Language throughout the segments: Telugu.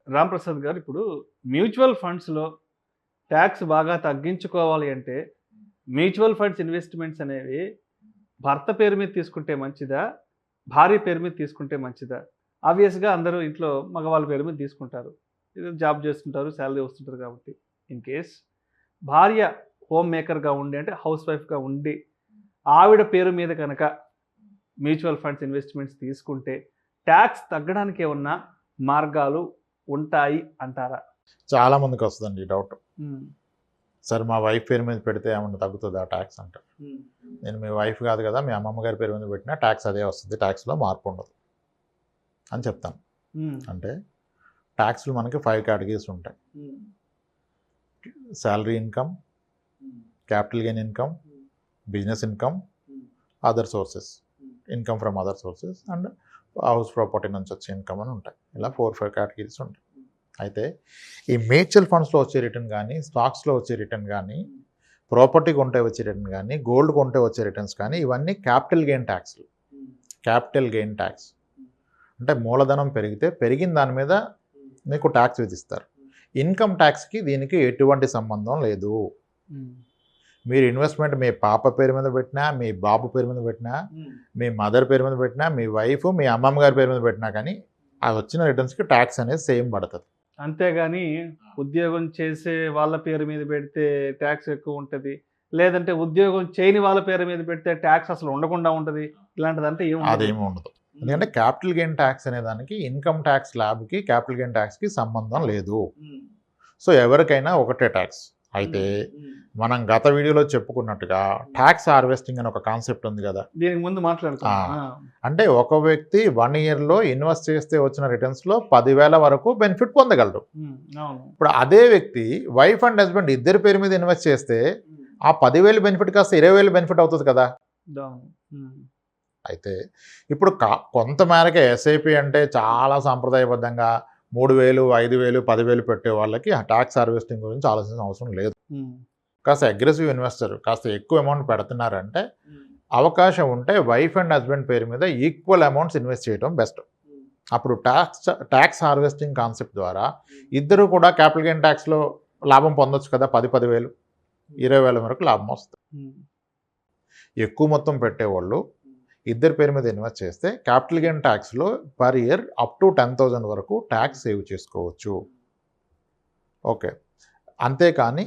రాంప్రసాద్ గారు, ఇప్పుడు మ్యూచువల్ ఫండ్స్‌లో టాక్స్ బాగా తగ్గించుకోవాలి అంటే, మ్యూచువల్ ఫండ్స్ ఇన్వెస్ట్‌మెంట్స్ అనేవి భర్త పేరు మీద తీసుకుంటే మంచిదా? భార్య పేరు మీద తీసుకుంటే మంచిదా? ఆబ్వియస్‌గా అందరూ ఇంట్లో మగవాళ్ళ పేరు మీద తీసుకుంటారు. ఏదో జాబ్ చేస్తుంటారు, సాలరీ వస్తుంటది కాబట్టి. ఇన్ కేస్ భార్య హోమ్ మేకర్‌గా ఉండి, అంటే హౌస్ వైఫ్‌గా ఉండి, ఆవిడ పేరు మీద కనుక మ్యూచువల్ ఫండ్స్ ఇన్వెస్ట్‌మెంట్స్ తీసుకుంటే టాక్స్ తగ్గడానికి ఏమన్నా మార్గాలు ఉంటాయి అంటారా? చాలా మందికి వస్తుందండి ఈ డౌట్. హ్మ్. సరే మా వైఫ్ పేరు మీద పెడితే ఏమన్నా తగ్గుతుందా ట్యాక్స్ అంటారు. హ్మ్. నేను మీ వైఫ్ కాదు కదా, మీ అమ్మమ్మ గారి పేరు మీద పెట్టినా ట్యాక్స్ అదే వస్తుంది, ట్యాక్స్లో మార్పు ఉండదు అని చెప్తాను. హ్మ్. అంటే ట్యాక్స్లు మనకి 5 కేటగిరీస్ ఉంటాయి. హ్మ్. శాలరీ ఇన్కమ్, హ్మ్. క్యాపిటల్ గెయిన్ ఇన్కమ్, హ్మ్. బిజినెస్ ఇన్కమ్, హ్మ్. Other sources, income from other sources and house property నుంచి వచ్చే ఇన్కమ్ అని ఉంటాయి. ఇలా 4-5 కేటగిరీస్ ఉంటాయి. అయితే ఈ మ్యూచువల్ ఫండ్స్లో వచ్చే రిటర్న్ కానీ, స్టాక్స్లో వచ్చే రిటర్న్ కానీ, ప్రాపర్టీ కొంటే వచ్చే రిటర్న్ కానీ, గోల్డ్ కొంటే వచ్చే రిటర్న్స్ కానీ, ఇవన్నీ క్యాపిటల్ గెయిన్ ట్యాక్స్లు. క్యాపిటల్ గెయిన్ ట్యాక్స్ అంటే మూలధనం పెరిగితే పెరిగిన దాని మీద మీకు ట్యాక్స్ విధిస్తారు. ఇన్కమ్ ట్యాక్స్కి దీనికి ఎటువంటి సంబంధం లేదు. మీరు ఇన్వెస్ట్మెంట్ మీ పాప పేరు మీద పెట్టినా, మీ బాబు పేరు మీద పెట్టినా, మీ మదర్ పేరు మీద పెట్టినా, మీ వైఫ్, మీ అమ్మమ్మ గారి పేరు మీద పెట్టినా కానీ ఆ వచ్చిన రిటర్న్స్కి ట్యాక్స్ అనేది సేమ్ పడుతుంది. అంతేగాని ఉద్యోగం చేసే వాళ్ళ పేరు మీద పెడితే ట్యాక్స్ ఎక్కువ ఉంటది. లేదంటే ఉద్యోగం చేయని వాళ్ళ పేరు మీద పెడితే ట్యాక్స్ అసలు ఉండకుండా ఉంటది. ఇలాంటిదంటే ఏమి ఉండదు. అదేమి ఉండదు. ఎందుకంటే క్యాపిటల్ గెయిన్ ట్యాక్స్ అనే దానికి ఇన్కమ్ ట్యాక్స్ స్లాబ్కి క్యాపిటల్ గెయిన్ ట్యాక్స్కి సంబంధం లేదు. సో ఎవరికైనా ఒకటే ట్యాక్స్. అయితే మనం గత వీడియోలో చెప్పుకున్నట్టుగా ట్యాక్స్ హార్వెస్టింగ్ అని ఒక కాన్సెప్ట్ ఉంది కదా, దీనికి ముందు మాట్లాడుకున్నాం. అంటే ఒక వ్యక్తి 1 ఇయర్లో ఇన్వెస్ట్ చేస్తే వచ్చిన రిటర్న్స్లో 10,000 వరకు బెనిఫిట్ పొందగలడు. ఇప్పుడు అదే వ్యక్తి వైఫ్ అండ్ హస్బెండ్ ఇద్దరి పేరు మీద ఇన్వెస్ట్ చేస్తే ఆ 10,000 బెనిఫిట్ కాస్త 20,000 బెనిఫిట్ అవుతుంది కదా. అయితే ఇప్పుడు కొంత మేరకే ఎస్ఐపి అంటే చాలా సాంప్రదాయబద్ధంగా 3,000, 5,000, 10,000 పెట్టే వాళ్ళకి ఆ ట్యాక్స్ హార్వెస్టింగ్ గురించి ఆలోచించిన అవసరం లేదు. కాస్త అగ్రెసివ్ ఇన్వెస్టర్ కాస్త ఎక్కువ అమౌంట్ పెడుతున్నారంటే అవకాశం ఉంటే వైఫ్ అండ్ హస్బెండ్ పేరు మీద ఈక్వల్ అమౌంట్స్ ఇన్వెస్ట్ చేయడం బెస్ట్. అప్పుడు ట్యాక్స్ హార్వెస్టింగ్ కాన్సెప్ట్ ద్వారా ఇద్దరు కూడా క్యాపిటల్ గెయిన్ ట్యాక్స్లో లాభం పొందొచ్చు కదా. 10,000, 20,000 వరకు లాభం వస్తుంది. ఎక్కువ మొత్తం పెట్టేవాళ్ళు ఇద్దరి పేరు మీద ఇన్వెస్ట్ చేస్తే క్యాపిటల్ గెయిన్ ట్యాక్స్లో పర్ ఇయర్ అప్ టు 10,000 వరకు ట్యాక్స్ సేవ్ చేసుకోవచ్చు. ఓకే, అంతేకాని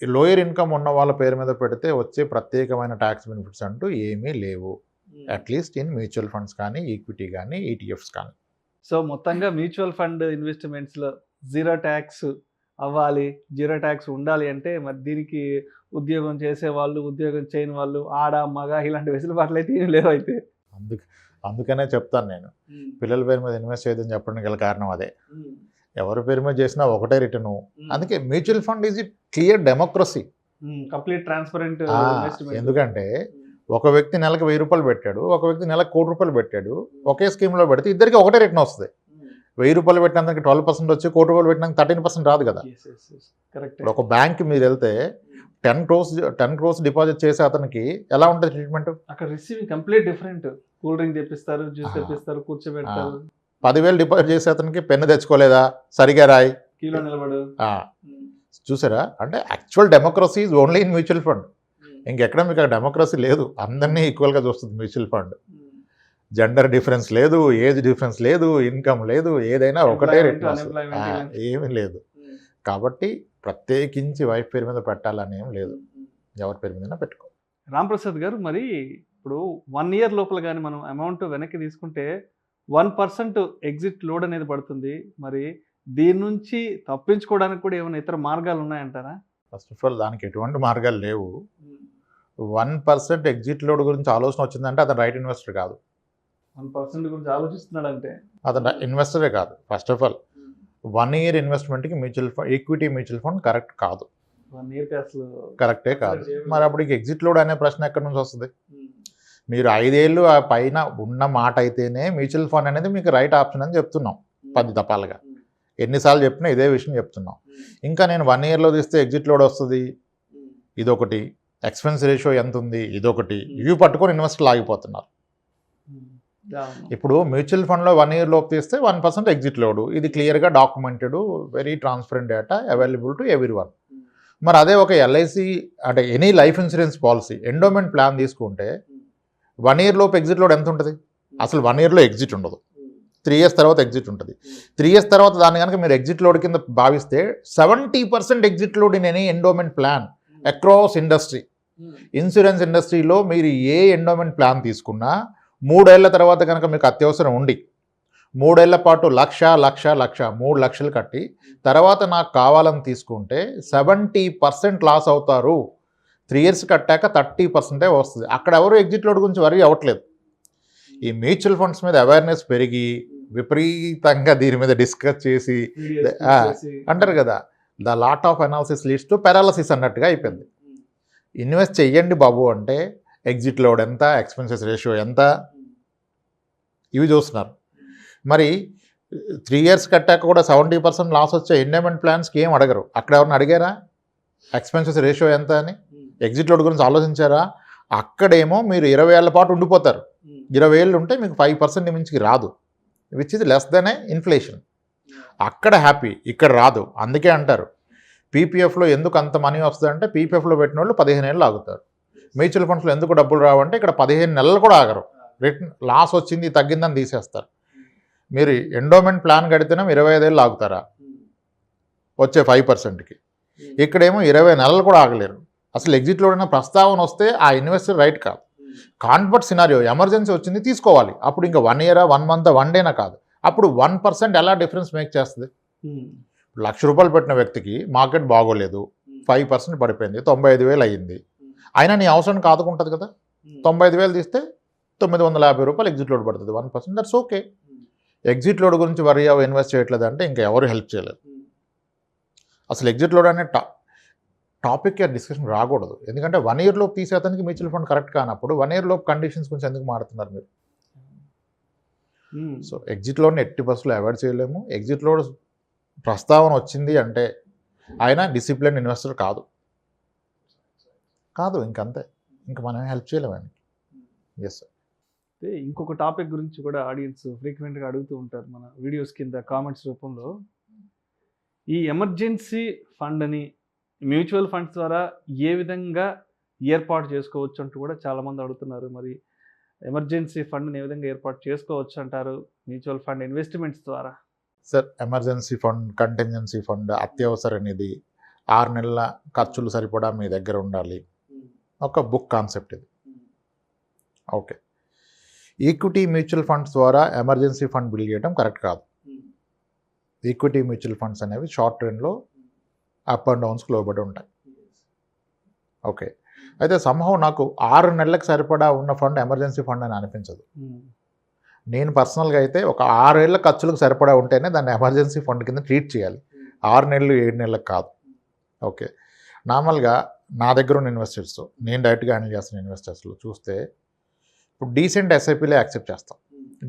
లోయర్ ఇన్కమ్ ఉన్న వాళ్ళ పేరు మీద పెడితే వచ్చే ప్రత్యేకమైన ట్యాక్స్ బెనిఫిట్స్ అంటూ ఏమీ లేవు, అట్లీస్ట్ ఇన్ మ్యూచువల్ ఫండ్స్ కానీ, ఈక్విటీ కానీ, ఈటీఎఫ్స్ కానీ. సో మొత్తంగా మ్యూచువల్ ఫండ్ ఇన్వెస్ట్మెంట్స్లో జీరో ట్యాక్స్ అవ్వాలి, జీరో ట్యాక్స్ ఉండాలి అంటే మరి దీనికి ఉద్యోగం చేసేవాళ్ళు, ఉద్యోగం చేయని వాళ్ళు, ఆడ మగ ఇలాంటి వెసులుబాట్లు అయితే ఏమి లేవు. అయితే అందుకనే చెప్తాను నేను పిల్లల పేరు మీద ఇన్వెస్ట్ చేయదని చెప్పడానికి గల కారణం అదే. ఎవరి పేరు మీద చేసినా ఒకటే రిటర్ను. అందుకే mutual fund is clear democracy, complete transparent. ఎందుకంటే ఒక వ్యక్తి నెలకు 1,000 రూపాయలు పెట్టాడు, ఒక వ్యక్తి నెలకు 1,00,00,000 రూపాయలు పెట్టాడు. ఒకే స్కీమ్లో పెడితే ఇద్దరికి ఒకటే రిటర్న్ వస్తుంది. 1,000 రూపాయలు పెట్టినందుకు 12% వచ్చి, 1,00,00,000 రూపాయలు పెట్టినందుకు 13% రాదు కదా. ఇప్పుడు ఒక బ్యాంక్ మీరు వెళ్తే 10 crores డిపాజిట్ చేసే అతనికి ఎలా ఉంటుంది ట్రీట్మెంట్? అక్కడ receiving complete different. Cool drink తెప్పిస్తారు, జ్యూస్ తెప్పిస్తారు, కూర్చోబెడతారు. 10,000 డిపాజిట్ చేసే అతనికి పెన్ను తెచ్చుకోలేదా, సరిగా రాయి, కీలో నిలబడు. చూసారా? అంటే actual democracy is only in mutual fund. ఇంకెక్కడ మీకు ఆ డెమోక్రసీ లేదు. అందరినీ ఈక్వల్గా చూస్తుంది మ్యూచువల్ ఫండ్. జెండర్ డిఫరెన్స్ లేదు, ఏజ్ డిఫరెన్స్ లేదు, ఇన్కమ్ లేదు, ఏదైనా ఒకటే రేట్, ఏమీ లేదు. కాబట్టి ప్రత్యేకించి వైఫ్ పేరు మీద పెట్టాలని ఏం లేదు, ఎవరి పేరు మీద పెట్టుకో. రాంప్రసాద్ గారు, మరి ఇప్పుడు 1 year లోపల కానీ మనం అమౌంట్ వెనక్కి తీసుకుంటే 1% ఎగ్జిట్ లోడ్ అనేది పడుతుంది. మరి దీని నుంచి తప్పించుకోవడానికి కూడా ఏమైనా ఇతర మార్గాలు ఉన్నాయంటారా? ఫస్ట్ ఆఫ్ ఆల్ దానికి ఎటువంటి మార్గాలు లేవు. 1% ఎగ్జిట్ లోడ్ గురించి ఆలోచన వచ్చిందంటే అతను రైట్ ఇన్వెస్టర్ కాదు. 1% గురించి ఆలోచిస్తున్నాడంటే అతను ఇన్వెస్టరే కాదు. ఫస్ట్ ఆఫ్ ఆల్ 1 year ఇన్వెస్ట్మెంట్కి mutual fund, equity mutual fund correct కాదు. 1 yearకి అసలు కరెక్టే కాదు. మరి అప్పుడు ఎగ్జిట్ లోడ్ అనే ప్రశ్న ఎక్కడి నుంచి వస్తుంది? మీరు 5 ఏళ్ళు ఆ పైన ఉన్న మాట అయితేనే మ్యూచువల్ ఫండ్ అనేది మీకు రైట్ ఆప్షన్ అని చెప్తున్నాం 10 దఫాలుగా. ఎన్నిసార్లు చెప్పినా ఇదే విషయం చెప్తున్నాం. ఇంకా నేను 1 yearలో తీస్తే ఎగ్జిట్ లోడ్ వస్తుంది, ఇదొకటి. ఎక్స్పెన్స్ రేషియో ఎంత ఉంది, ఇదొకటి. ఇవి పట్టుకొని ఇన్వెస్టర్లు ఆగిపోతున్నారు. ఇప్పుడు మ్యూచువల్ ఫండ్లో 1 year లోపు తీస్తే 1% ఎగ్జిట్ లోడు, ఇది క్లియర్గా documented, very transparent data, available to every one. మరి అదే ఒక ఎల్ఐసి అంటే any life insurance policy endowment plan తీసుకుంటే 1 year లోపు ఎగ్జిట్ లోడ్ ఎంత ఉంటుంది? అసలు 1 yearలో ఎగ్జిట్ ఉండదు, 3 years తర్వాత ఎగ్జిట్ ఉంటుంది. 3 years తర్వాత దాన్ని కనుక మీరు ఎగ్జిట్ లోడ్ కింద భావిస్తే 70% exit load in any endowment plan across industry. Insurance ఇండస్ట్రీలో మీరు ఏ ఎండోమెంట్ ప్లాన్ తీసుకున్నా 3 ఏళ్ల తర్వాత కనుక మీకు అత్యవసరం ఉండి 3 ఏళ్ల పాటు లక్ష 3 లక్షలు కట్టి తర్వాత నాకు కావాలని తీసుకుంటే 70% లాస్ అవుతారు. 3 years కట్టాక 30% వస్తుంది. అక్కడ ఎవరు ఎగ్జిట్ లోడ్ గురించి వరీ అవ్వట్లేదు. ఈ మ్యూచువల్ ఫండ్స్ మీద అవేర్నెస్ పెరిగి విపరీతంగా దీని మీద డిస్కస్ చేసి అంటారు కదా, the lot of analysis leads to paralysis అన్నట్టుగా అయిపోయింది. ఇన్వెస్ట్ చెయ్యండి బాబు అంటే ఎగ్జిట్ లోడ్ ఎంత, ఎక్స్పెన్సెస్ రేషియో ఎంత, ఇవి చూస్తున్నారు. మరి 3 years కట్టాక కూడా 70% లాస్ వచ్చే ఎండోమెంట్ ప్లాన్స్కి ఏం అడగరు. అక్కడ ఎవరిని అడిగారా ఎక్స్పెన్సెస్ రేషియో ఎంత అని? ఎగ్జిట్ లోడ్ గురించి ఆలోచించారా? అక్కడేమో మీరు 20 ఏళ్ల పాటు ఉండిపోతారు. 20 ఏళ్ళు ఉంటే మీకు 5% మించికి రాదు, which is less than inflation. అక్కడ హ్యాపీ, ఇక్కడ రాదు. అందుకే అంటారు పీపీఎఫ్లో ఎందుకు అంత మనీ వస్తుందంటే పీపీఎఫ్లో పెట్టిన వాళ్ళు 15 ఏళ్ళు ఆగుతారు. మ్యూచువల్ ఫండ్స్లో ఎందుకు డబ్బులు రావంటే ఇక్కడ 15 నెలలు కూడా ఆగరు. రిటర్న్ లాస్ వచ్చింది తగ్గిందని తీసేస్తారు. మీరు ఎండోమెంట్ ప్లాన్ కడితేనే 25 ఏళ్ళు ఆగుతారా వచ్చే 5%కి? ఇక్కడేమో 20 నెలలు కూడా ఆగలేరు. అసలు ఎగ్జిట్లో ఉన్న ప్రస్తావన వస్తే ఆ ఇన్వెస్టర్ రైట్ కాదు. కాన్వర్ట్ సినారియో, ఎమర్జెన్సీ వచ్చింది తీసుకోవాలి. అప్పుడు ఇంకా 1 year 1 month 1 day కాదు. అప్పుడు 1% ఎలా డిఫరెన్స్ మేక్ చేస్తుంది? ₹1,00,000 పెట్టిన వ్యక్తికి మార్కెట్ బాగోలేదు, 5% పడిపోయింది, 95,000 అయ్యింది. అయినా నీ అవసరానికి ఆదుకుంటుంది కదా. 95,000 తీస్తే ₹950 ఎగ్జిట్ లోడ్ పడుతుంది, 1%. That's okay. ఎగ్జిట్ లోడ్ గురించి వరీ ఇన్వెస్ట్ చేయట్లేదు అంటే ఇంకా ఎవరు హెల్ప్ చేయలేదు. అసలు ఎగ్జిట్ లోడ్ అనే టాపిక్ డిస్కషన్ రాకూడదు. ఎందుకంటే 1 year లోపు తీసే అతనికి మ్యూచువల్ ఫండ్ కరెక్ట్ కానప్పుడు 1 year లోపు కండిషన్స్ గురించి ఎందుకు మారుతున్నారు మీరు? సో ఎగ్జిట్ లోడ్ని 80% అవాయిడ్ చేయలేము. ఎగ్జిట్ లోడ్ ప్రస్తావన వచ్చింది అంటే ఆయన డిసిప్లిన్ ఇన్వెస్టర్ కాదు, ఇంకంతే. ఇంకా మనం హెల్ప్ చేయలేము ఆయనకి. Yes sir. ఇంకొక టాపిక్ గురించి కూడా ఆడియన్స్ ఫ్రీక్వెంట్గా అడుగుతూ ఉంటారు మన వీడియోస్ కింద కామెంట్స్ రూపంలో. ఈ ఎమర్జెన్సీ ఫండ్ అని మ్యూచువల్ ఫండ్స్ ద్వారా ఏ విధంగా ఏర్పాటు చేసుకోవచ్చు అంటూ కూడా చాలామంది అడుగుతున్నారు. మరి ఎమర్జెన్సీ ఫండ్ని ఏ విధంగా ఏర్పాటు చేసుకోవచ్చు అంటారు మ్యూచువల్ ఫండ్ ఇన్వెస్ట్మెంట్స్ ద్వారా? Sir, emergency fund, contingency fund, అత్యవసర నిధి, 6 నెలల ఖర్చులు సరిపడా మీ దగ్గర ఉండాలి, ఒక బుక్ కాన్సెప్ట్ ఇది. ఓకే, ఈక్విటీ మ్యూచువల్ ఫండ్స్ ద్వారా ఎమర్జెన్సీ ఫండ్ బిల్డ్ చేయడం కరెక్ట్ కాదు. ఈక్విటీ మ్యూచువల్ ఫండ్స్ అనేవి షార్ట్ ట్రెండ్లో అప్ అండ్ డౌన్స్కి లోబడి ఉంటాయి. ఓకే, అయితే సంహవ్ నాకు 6 నెలలకు సరిపడా ఉన్న ఫండ్ ఎమర్జెన్సీ ఫండ్ అని అనిపించదు. నేను పర్సనల్గా అయితే ఒక 6 ఏళ్ల ఖర్చులకు సరిపడా ఉంటేనే దాన్ని ఎమర్జెన్సీ ఫండ్ కింద ట్రీట్ చేయాలి, 6 నెలలు 7 నెలలకు కాదు. ఓకే, నార్మల్గా నా దగ్గర ఉన్న ఇన్వెస్టర్స్, నేను డైరెక్ట్గా హ్యాండిల్ చేస్తున్న ఇన్వెస్టర్స్లో చూస్తే ఇప్పుడు డీసెంట్ ఎస్ఐపీలే యాక్సెప్ట్ చేస్తాం.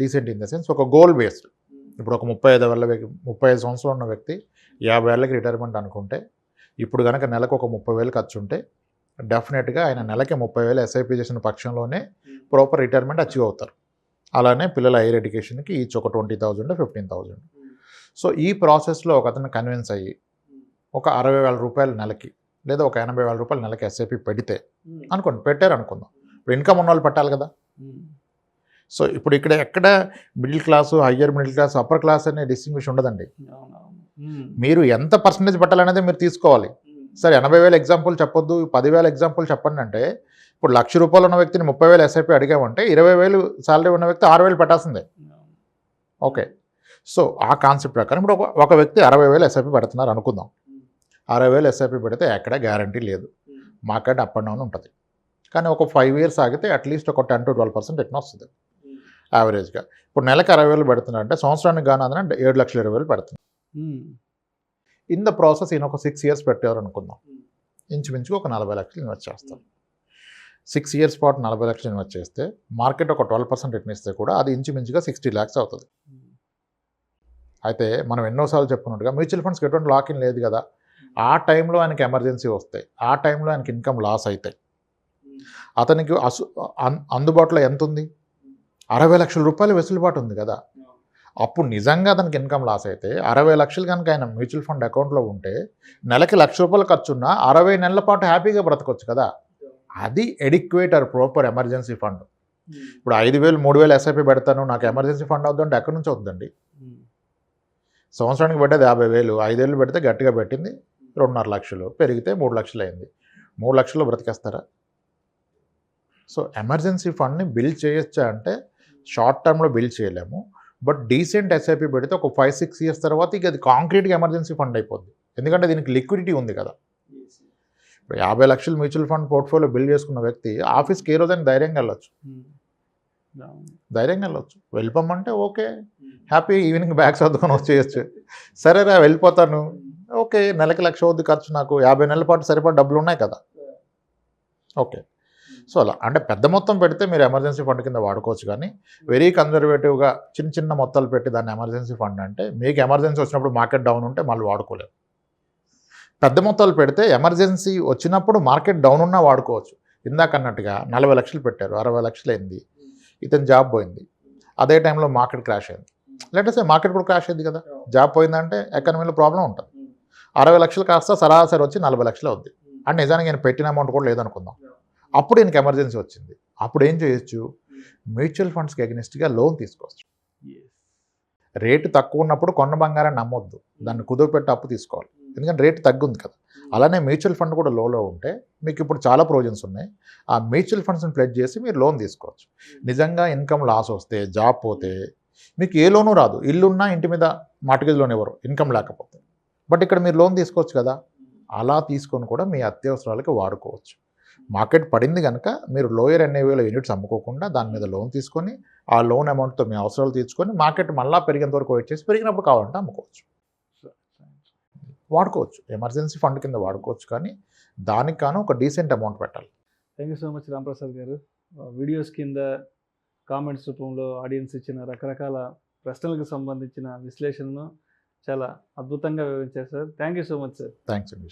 డీసెంట్ ఇన్ ద సెన్స్ ఒక గోల్ బేస్డ్. ఇప్పుడు ఒక 35 సంవత్సరాలు ఉన్న వ్యక్తి 50 ఏళ్ళకి రిటైర్మెంట్ అనుకుంటే ఇప్పుడు కనుక నెలకు ఒక 30,000 ఖర్చు ఉంటే డెఫినెట్గా ఆయన నెలకి 30,000 ఎస్ఐపీ చేసిన పక్షంలోనే ప్రాపర్ రిటైర్మెంట్ అచీవ్ అవుతారు. అలానే పిల్లల హైయర్ ఎడ్యుకేషన్కి ఈచ్ ఒక 20,000 15,000. సో ఈ ప్రాసెస్లో ఒక అతను కన్విన్స్ అయ్యి ఒక 60,000 రూపాయలు నెలకి లేదా ఒక 80,000 రూపాయలు నెలకి ఎస్ఐపీ పెడితే అనుకోండి, పెట్టారు అనుకుందాం. ఇప్పుడు ఇన్కమ్ ఉన్న వాళ్ళు పెట్టాలి కదా. సో ఇప్పుడు ఇక్కడ ఎక్కడ middle class, higher middle class, upper class అనే డిస్టింగ్విష్ ఉండదండి. మీరు ఎంత పర్సంటేజ్ పెట్టాలనేది మీరు తీసుకోవాలి. సరే, 80,000 ఎగ్జాంపుల్ చెప్పొద్దు, 10,000 ఎగ్జాంపుల్ చెప్పండి అంటే ఇప్పుడు ₹1,00,000 ఉన్న వ్యక్తిని 30,000 ఎస్ఐపీ అడిగామంటే 20,000 శాలరీ ఉన్న వ్యక్తి 6,000 పెట్టాల్సిందే. ఓకే, సో ఆ కాన్సెప్ట్ ప్రకారం ఇప్పుడు ఒక వ్యక్తి 60,000 ఎస్ఐపీ పెడుతున్నారు అనుకుందాం. 60,000 ఎస్ఐపీ పెడితే ఎక్కడ గ్యారంటీ లేదు, మార్కెట్ అప్ అండ్ డౌన్ ఉంటుంది. కానీ ఒక 5 years ఆగితే అట్లీస్ట్ ఒక 10 to 12% రిటర్న్ వస్తుంది యావరేజ్గా. ఇప్పుడు నెలకు 60,000 పెడుతున్నారు అంటే సంవత్సరానికి గాను 7,20,000 పెడుతున్నారు. ఇన్ ద ప్రాసెస్ ఈయన ఒక 6 years పెట్టారు అనుకుందాం, ఇంచుమించుగా ఒక 40 లక్షలు ఇన్వెస్ట్ చేస్తారు. 6 years పాటు 40 లక్షలు ఇన్వెస్ట్ చేస్తే మార్కెట్ ఒక 12% రిటర్న్ ఇస్తే కూడా అది ఇంచుమించుగా 60 lakhs అవుతుంది. అయితే మనం ఎన్నోసార్లు చెప్పుకున్నట్టుగా మ్యూచువల్ ఫండ్స్కి ఎటువంటి లాక్-ఇన్ లేదు కదా. ఆ టైంలో ఆయనకి ఎమర్జెన్సీ వస్తాయి, ఆ టైంలో ఆయనకి ఇన్కమ్ లాస్ అవుతాయి. అతనికి అందుబాటులో ఎంత ఉంది? 60 లక్షల రూపాయలు వెసులుబాటు ఉంది కదా. అప్పుడు నిజంగా అతనికి ఇన్కమ్ లాస్ అయితే 60 లక్షలు కనుక ఆయన మ్యూచువల్ ఫండ్ అకౌంట్లో ఉంటే నెలకి ₹1,00,000 ఖర్చున్నా 60 నెలల పాటు హ్యాపీగా బ్రతకొచ్చు కదా. అది adequate or proper emergency fund. ఇప్పుడు 5,000 3,000 ఎస్ఐపి పెడతాను, నాకు ఎమర్జెన్సీ ఫండ్ అవుతుందంటే ఎక్కడి నుంచి అవుతుందండి? సంవత్సరానికి పెట్టేది 50,000, 5 ఏళ్ళు పెడితే గట్టిగా పెట్టింది 2.5 లక్షలు, పెరిగితే 3 లక్షలు అయింది. 3 లక్షల్లో బ్రతికేస్తారా? సో ఎమర్జెన్సీ ఫండ్ని బిల్డ్ చేయొచ్చా అంటే షార్ట్ టర్మ్లో బిల్డ్ చేయలేము. బట్ డీసెంట్ ఎస్ఐపి పెడితే ఒక 5-6 ఇయర్స్ తర్వాత ఇక అది కాంక్రీట్గా ఎమర్జెన్సీ ఫండ్ అయిపోద్ది. ఎందుకంటే దీనికి లిక్విడిటీ ఉంది కదా. ఇప్పుడు 50 లక్షలు మ్యూచువల్ ఫండ్ పోర్ట్ఫోలియో బిల్డ్ చేసుకున్న వ్యక్తి ఆఫీస్కి ఏ రోజైనా ధైర్యంగా వెళ్ళొచ్చు. వెళ్ళిపోమంటే ఓకే, హ్యాపీ, ఈవినింగ్ బ్యాగ్స్ సర్దుకొని వచ్చేయచ్చు. సరేరా వెళ్ళిపోతాను, ఓకే, నెలకి 1,00,000 అవుద్ది ఖర్చు, నాకు 50 నెలల పాటు సరిపడా డబ్బులు ఉన్నాయి కదా, ఓకే. సో అలా అంటే పెద్ద మొత్తం పెడితే మీరు ఎమర్జెన్సీ ఫండ్ కింద వాడుకోవచ్చు. కానీ వెరీ కన్జర్వేటివ్గా చిన్న చిన్న మొత్తాలు పెట్టి దాన్ని ఎమర్జెన్సీ ఫండ్ అంటే మీకు ఎమర్జెన్సీ వచ్చినప్పుడు మార్కెట్ డౌన్ ఉంటే మళ్ళీ వాడుకోలేము. పెద్ద మొత్తాలు పెడితే ఎమర్జెన్సీ వచ్చినప్పుడు మార్కెట్ డౌన్ ఉన్నా వాడుకోవచ్చు. ఇందాక అన్నట్టుగా 40 లక్షలు పెట్టారు, 60 లక్షలు అయింది, ఇతను జాబ్ పోయింది, అదే టైంలో మార్కెట్ క్రాష్ అయింది. లేటెస్ట్ మార్కెట్ కూడా క్రాష్ అయింది కదా. జాబ్ పోయిందంటే ఎకానమీలో ప్రాబ్లం ఉంటుంది. 60 లక్షలు కాస్త సరాసరి వచ్చి 40 లక్షలు అవుద్ది. అంటే నిజానికి నేను పెట్టిన అమౌంట్ కూడా లేదనుకుందాం. అప్పుడు ఈయనకి ఎమర్జెన్సీ వచ్చింది. అప్పుడు ఏం చేయొచ్చు? మ్యూచువల్ ఫండ్స్కి అగెనిస్ట్గా లోన్ తీసుకోవచ్చు. రేటు తక్కువ ఉన్నప్పుడు కొన్న బంగారాన్ని నమ్మొద్దు, దాన్ని కుదురుపెట్టి అప్పు తీసుకోవాలి. ఎందుకంటే రేటు తగ్గుంది కదా. అలానే మ్యూచువల్ ఫండ్ కూడా లోలో ఉంటే మీకు ఇప్పుడు చాలా ప్రొవిజన్స్ ఉన్నాయి. ఆ మ్యూచువల్ ఫండ్స్ని ప్లెడ్జ్ చేసి మీరు లోన్ తీసుకోవచ్చు. నిజంగా ఇన్కమ్ లాస్ వస్తే, జాబ్ పోతే మీకు ఏ లోను రాదు. ఇల్లున్నా ఇంటి మీద మార్ట్గేజ్ లోన్ ఇవ్వరు ఇన్కమ్ లేకపోతే. బట్ ఇక్కడ మీరు లోన్ తీసుకోవచ్చు కదా. అలా తీసుకొని కూడా మీ అత్యవసరాలకి వాడుకోవచ్చు. మార్కెట్ పడింది కనుక మీరు లోయర్ ఎన్ఏవీలో యూనిట్స్ అమ్ముకోకుండా దాని మీద లోన్ తీసుకొని ఆ లోన్ అమౌంట్తో మీ అవసరాలు తీర్చుకొని మార్కెట్ మళ్ళీ పెరిగేంత వరకు వెయిట్ చేసి పెరిగినప్పుడు కావాలంటే అమ్ముకోవచ్చు, వాడుకోవచ్చు. ఎమర్జెన్సీ ఫండ్ కింద వాడుకోవచ్చు. కానీ దానికి కాను ఒక డీసెంట్ అమౌంట్ పెట్టాలి. Thank you so much Ramprasad గారు. వీడియోస్ కింద కామెంట్స్ రూపంలో ఆడియన్స్ ఇచ్చిన రకరకాల ప్రశ్నలకు సంబంధించిన విశ్లేషణను చాలా అద్భుతంగా వివరించారు sir. Thank you so much sir. Thanks అండి.